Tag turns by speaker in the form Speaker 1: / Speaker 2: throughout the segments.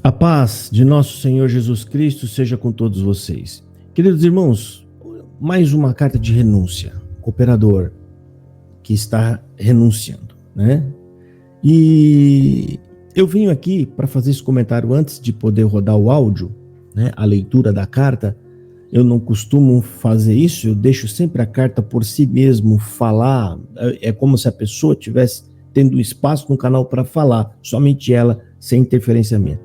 Speaker 1: A paz de nosso Senhor Jesus Cristo seja com todos vocês. Queridos irmãos, mais uma carta de renúncia. Cooperador que está renunciando, né? E eu vim aqui para fazer esse comentário antes de poder rodar o áudio, né? A leitura da carta. Eu não costumo fazer isso, eu deixo sempre a carta por si mesmo falar. É como se a pessoa tivesse tendo espaço no canal para falar, somente ela, sem interferência minha.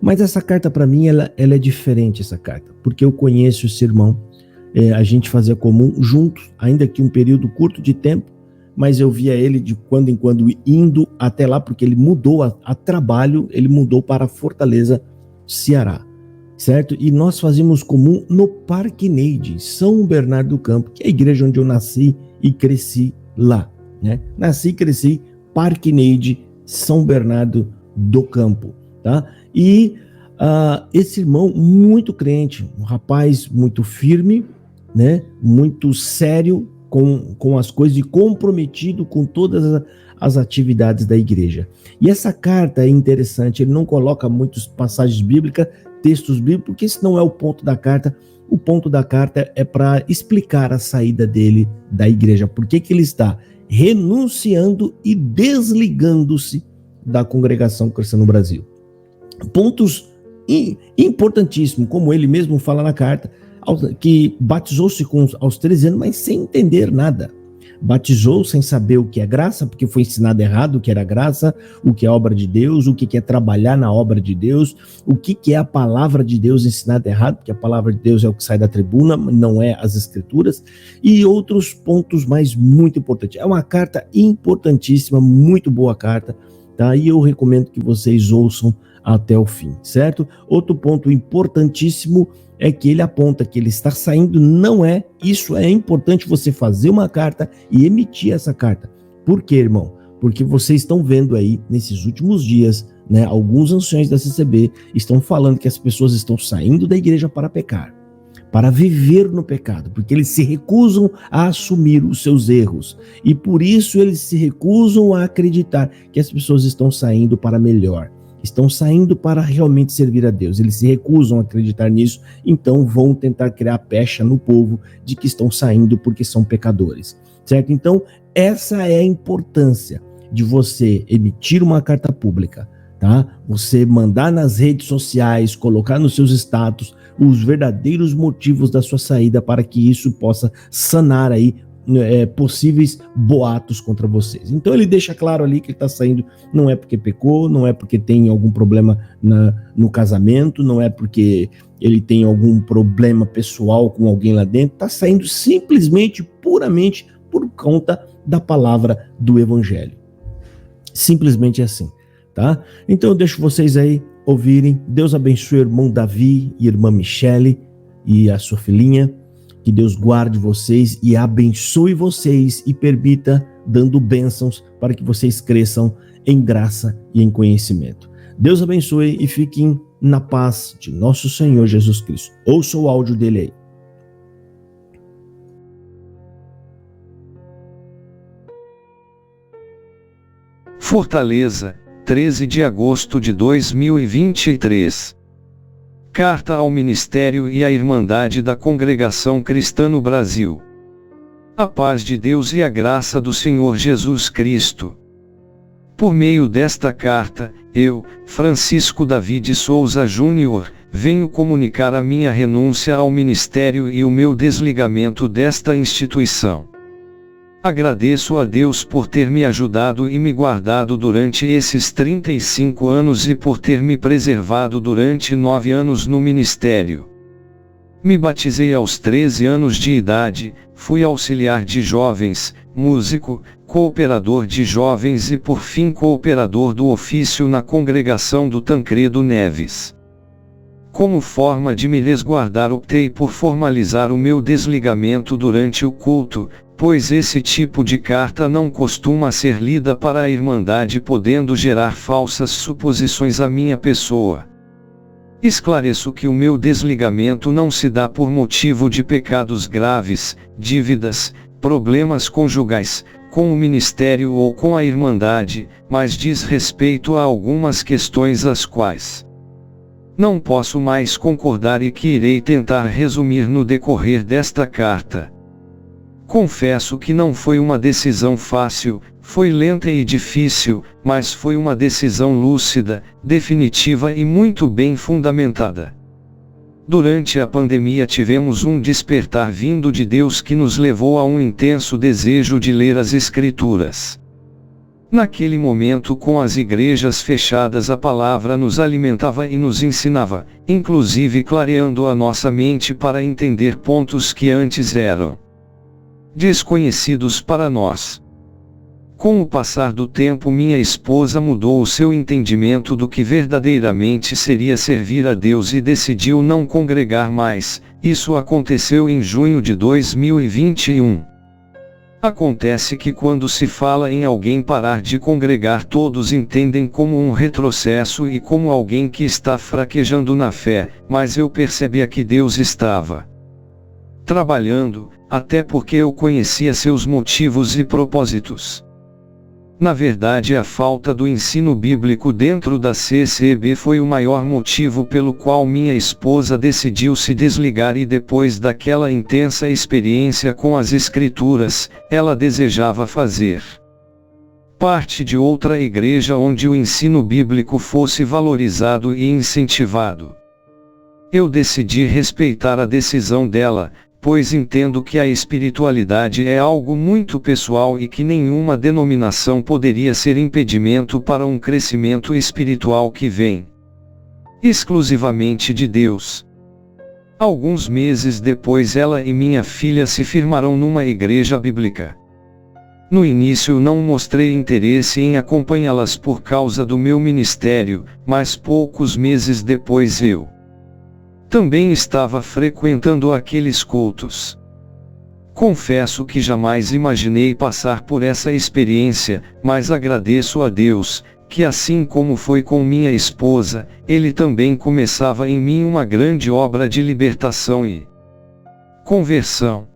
Speaker 1: Mas essa carta para mim, ela é diferente, essa carta, porque eu conheço esse irmão, a gente fazia comum juntos, ainda que um período curto de tempo, mas eu via ele de quando em quando indo até lá, porque ele mudou a trabalho, ele mudou para Fortaleza, Ceará, certo? E nós fazíamos comum no Parque Neide, São Bernardo do Campo, que é a igreja onde eu nasci e cresci lá, né? Nasci e cresci, Parque Neide, São Bernardo do Campo, tá? E esse irmão muito crente, um rapaz muito firme, né? Muito sério com as coisas e comprometido com todas as atividades da igreja. E essa carta é interessante, ele não coloca muitas passagens bíblicas, textos bíblicos, porque esse não é o ponto da carta. O ponto da carta é para explicar a saída dele da igreja, por que ele está renunciando e desligando-se da congregação cristã no Brasil. Pontos importantíssimos, como ele mesmo fala na carta, que batizou-se aos 13 anos, mas sem entender nada. Batizou sem saber o que é graça, porque foi ensinado errado o que era graça, o que é obra de Deus, o que é trabalhar na obra de Deus, o que é a palavra de Deus ensinada errado, porque a palavra de Deus é o que sai da tribuna, não é as escrituras, e outros pontos mais muito importantes. É uma carta importantíssima, muito boa carta, tá? E eu recomendo que vocês ouçam até o fim, certo? Outro ponto importantíssimo é que ele aponta que ele está saindo, isso é importante você fazer uma carta e emitir essa carta. Por quê, irmão? Porque vocês estão vendo aí, nesses últimos dias, né, alguns anciões da CCB estão falando que as pessoas estão saindo da igreja para pecar, para viver no pecado, porque eles se recusam a assumir os seus erros, e por isso eles se recusam a acreditar que as pessoas estão saindo para melhor. Estão saindo para realmente servir a Deus. Eles se recusam a acreditar nisso, então vão tentar criar pecha no povo de que estão saindo porque são pecadores, certo? Então, essa é a importância de você emitir uma carta pública, tá? Você mandar nas redes sociais, colocar nos seus status os verdadeiros motivos da sua saída para que isso possa sanar aí possíveis boatos contra vocês. Então ele deixa claro ali que ele está saindo, não é porque pecou, não é porque tem algum problema no casamento, não é porque ele tem algum problema pessoal com alguém lá dentro, está saindo simplesmente, puramente por conta da palavra do evangelho. Simplesmente assim, tá? Então eu deixo vocês aí ouvirem. Deus abençoe o irmão Davi e a irmã Michele e a sua filhinha. Que Deus guarde vocês e abençoe vocês e permita, dando bênçãos para que vocês cresçam em graça e em conhecimento. Deus abençoe e fiquem na paz de nosso Senhor Jesus Cristo. Ouça o áudio dele aí.
Speaker 2: Fortaleza, 13 de agosto de 2023. Carta ao Ministério e à Irmandade da Congregação Cristã no Brasil. A paz de Deus e a graça do Senhor Jesus Cristo. Por meio desta carta, eu, Francisco Davi de Souza Júnior, venho comunicar a minha renúncia ao ministério e o meu desligamento desta instituição. Agradeço a Deus por ter me ajudado e me guardado durante esses 35 anos e por ter me preservado durante 9 anos no ministério. Me batizei aos 13 anos de idade, fui auxiliar de jovens, músico, cooperador de jovens e por fim cooperador do ofício na congregação do Tancredo Neves. Como forma de me resguardar, optei por formalizar o meu desligamento durante o culto, pois esse tipo de carta não costuma ser lida para a Irmandade, podendo gerar falsas suposições à minha pessoa. Esclareço que o meu desligamento não se dá por motivo de pecados graves, dívidas, problemas conjugais, com o ministério ou com a Irmandade, mas diz respeito a algumas questões as quais Não posso mais concordar e que irei tentar resumir no decorrer desta carta. Confesso que não foi uma decisão fácil, foi lenta e difícil, mas foi uma decisão lúcida, definitiva e muito bem fundamentada. Durante a pandemia tivemos um despertar vindo de Deus que nos levou a um intenso desejo de ler as Escrituras. Naquele momento, com as igrejas fechadas, a palavra nos alimentava e nos ensinava, inclusive clareando a nossa mente para entender pontos que antes eram desconhecidos para nós. Com o passar do tempo, minha esposa mudou o seu entendimento do que verdadeiramente seria servir a Deus e decidiu não congregar mais. Isso aconteceu em junho de 2021. Acontece que quando se fala em alguém parar de congregar, todos entendem como um retrocesso e como alguém que está fraquejando na fé, mas eu percebia que Deus estava trabalhando, até porque eu conhecia seus motivos e propósitos. Na verdade, a falta do ensino bíblico dentro da CCB foi o maior motivo pelo qual minha esposa decidiu se desligar, e depois daquela intensa experiência com as Escrituras, ela desejava fazer parte de outra igreja onde o ensino bíblico fosse valorizado e incentivado. Eu decidi respeitar a decisão dela, pois entendo que a espiritualidade é algo muito pessoal e que nenhuma denominação poderia ser impedimento para um crescimento espiritual que vem exclusivamente de Deus. Alguns meses depois, ela e minha filha se firmaram numa igreja bíblica. No início não mostrei interesse em acompanhá-las por causa do meu ministério, mas poucos meses depois eu também estava frequentando aqueles cultos. Confesso que jamais imaginei passar por essa experiência, mas agradeço a Deus, que assim como foi com minha esposa, Ele também começava em mim uma grande obra de libertação e conversão.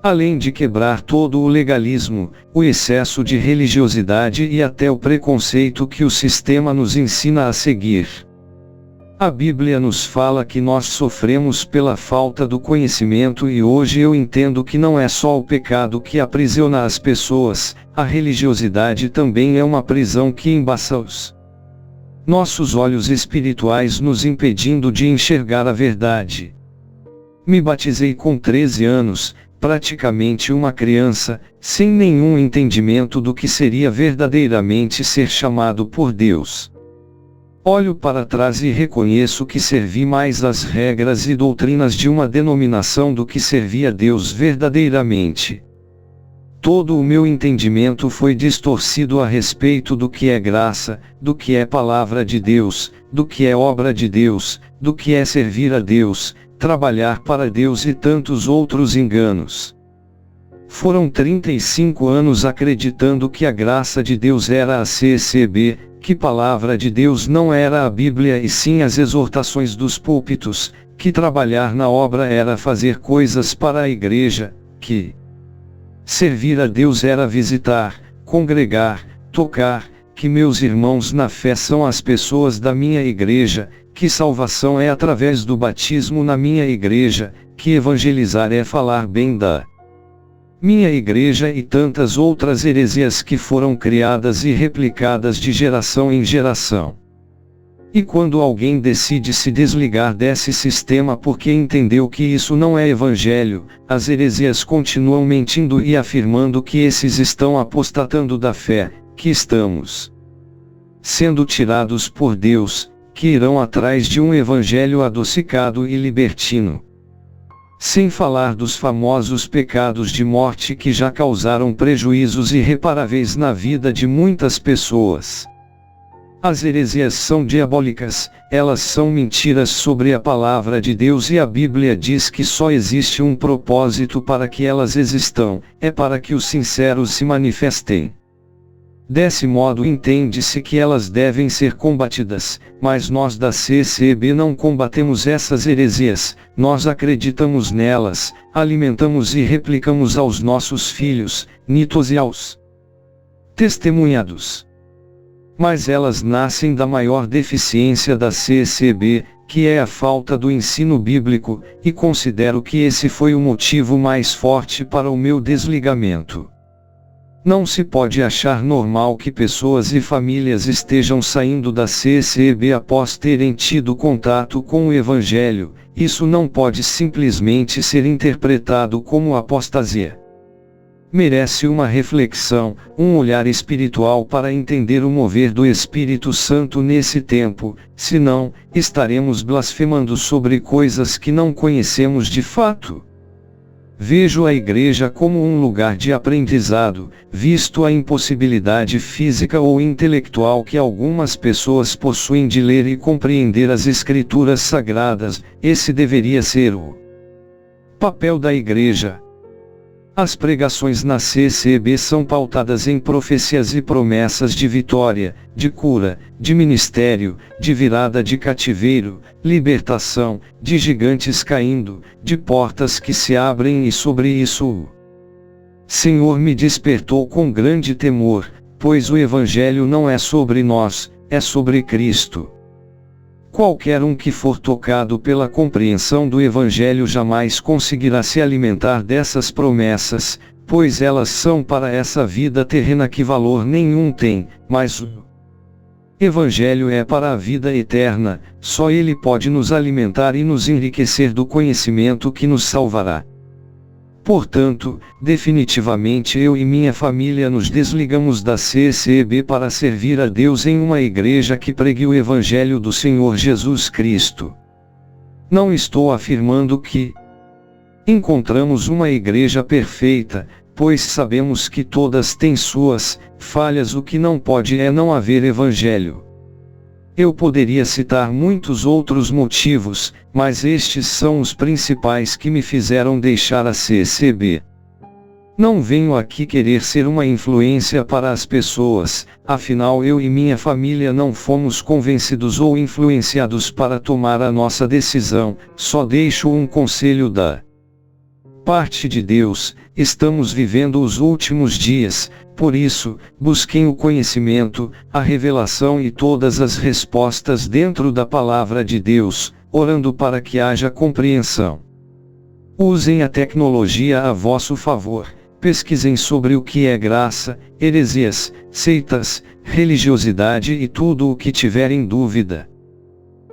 Speaker 2: Além de quebrar todo o legalismo, o excesso de religiosidade e até o preconceito que o sistema nos ensina a seguir. A Bíblia nos fala que nós sofremos pela falta do conhecimento, e hoje eu entendo que não é só o pecado que aprisiona as pessoas, a religiosidade também é uma prisão que embaça os nossos olhos espirituais, nos impedindo de enxergar a verdade. Me batizei com 13 anos, praticamente uma criança, sem nenhum entendimento do que seria verdadeiramente ser chamado por Deus. Olho para trás e reconheço que servi mais às regras e doutrinas de uma denominação do que servi a Deus verdadeiramente. Todo o meu entendimento foi distorcido a respeito do que é graça, do que é palavra de Deus, do que é obra de Deus, do que é servir a Deus, trabalhar para Deus e tantos outros enganos. Foram 35 anos acreditando que a graça de Deus era a CCB, que palavra de Deus não era a Bíblia e sim as exortações dos púlpitos, que trabalhar na obra era fazer coisas para a igreja, que servir a Deus era visitar, congregar, tocar, que meus irmãos na fé são as pessoas da minha igreja, que salvação é através do batismo na minha igreja, que evangelizar é falar bem da minha igreja, e tantas outras heresias que foram criadas e replicadas de geração em geração. E quando alguém decide se desligar desse sistema porque entendeu que isso não é evangelho, as heresias continuam mentindo e afirmando que esses estão apostatando da fé, que estamos sendo tirados por Deus, que irão atrás de um evangelho adocicado e libertino. Sem falar dos famosos pecados de morte que já causaram prejuízos irreparáveis na vida de muitas pessoas. As heresias são diabólicas, elas são mentiras sobre a palavra de Deus, e a Bíblia diz que só existe um propósito para que elas existam, é para que os sinceros se manifestem. Desse modo entende-se que elas devem ser combatidas, mas nós da CCB não combatemos essas heresias, nós acreditamos nelas, alimentamos e replicamos aos nossos filhos, netos e aos testemunhados. Mas elas nascem da maior deficiência da CCB, que é a falta do ensino bíblico, e considero que esse foi o motivo mais forte para o meu desligamento. Não se pode achar normal que pessoas e famílias estejam saindo da CCB após terem tido contato com o Evangelho. Isso não pode simplesmente ser interpretado como apostasia. Merece uma reflexão, um olhar espiritual para entender o mover do Espírito Santo nesse tempo, senão, estaremos blasfemando sobre coisas que não conhecemos de fato. Vejo a igreja como um lugar de aprendizado, visto a impossibilidade física ou intelectual que algumas pessoas possuem de ler e compreender as Escrituras Sagradas. Esse deveria ser o papel da igreja. As pregações na CCB são pautadas em profecias e promessas de vitória, de cura, de ministério, de virada de cativeiro, libertação, de gigantes caindo, de portas que se abrem, e sobre isso o Senhor me despertou com grande temor, pois o Evangelho não é sobre nós, é sobre Cristo. Qualquer um que for tocado pela compreensão do Evangelho jamais conseguirá se alimentar dessas promessas, pois elas são para essa vida terrena que valor nenhum tem, mas o Evangelho é para a vida eterna, só ele pode nos alimentar e nos enriquecer do conhecimento que nos salvará. Portanto, definitivamente eu e minha família nos desligamos da CCB para servir a Deus em uma igreja que pregue o Evangelho do Senhor Jesus Cristo. Não estou afirmando que encontramos uma igreja perfeita, pois sabemos que todas têm suas falhas. O que não pode é não haver Evangelho. Eu poderia citar muitos outros motivos, mas estes são os principais que me fizeram deixar a CCB. Não venho aqui querer ser uma influência para as pessoas, afinal eu e minha família não fomos convencidos ou influenciados para tomar a nossa decisão, só deixo um conselho da parte de Deus. Estamos vivendo os últimos dias, por isso, busquem o conhecimento, a revelação e todas as respostas dentro da palavra de Deus, orando para que haja compreensão. Usem a tecnologia a vosso favor, pesquisem sobre o que é graça, heresias, seitas, religiosidade e tudo o que tiverem dúvida.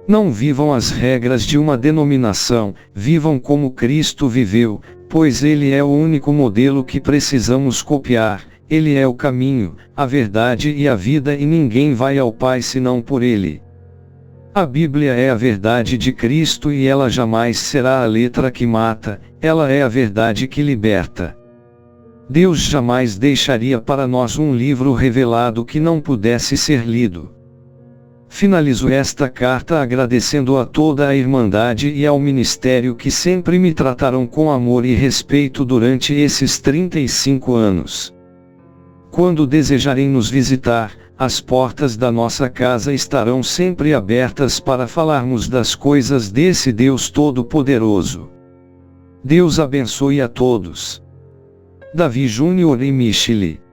Speaker 2: Não vivam as regras de uma denominação, vivam como Cristo viveu, pois Ele é o único modelo que precisamos copiar. Ele é o caminho, a verdade e a vida, e ninguém vai ao Pai senão por Ele. A Bíblia é a verdade de Cristo e ela jamais será a letra que mata, ela é a verdade que liberta. Deus jamais deixaria para nós um livro revelado que não pudesse ser lido. Finalizo esta carta agradecendo a toda a Irmandade e ao Ministério que sempre me trataram com amor e respeito durante esses 35 anos. Quando desejarem nos visitar, as portas da nossa casa estarão sempre abertas para falarmos das coisas desse Deus Todo-Poderoso. Deus abençoe a todos. Davi Júnior e Michele.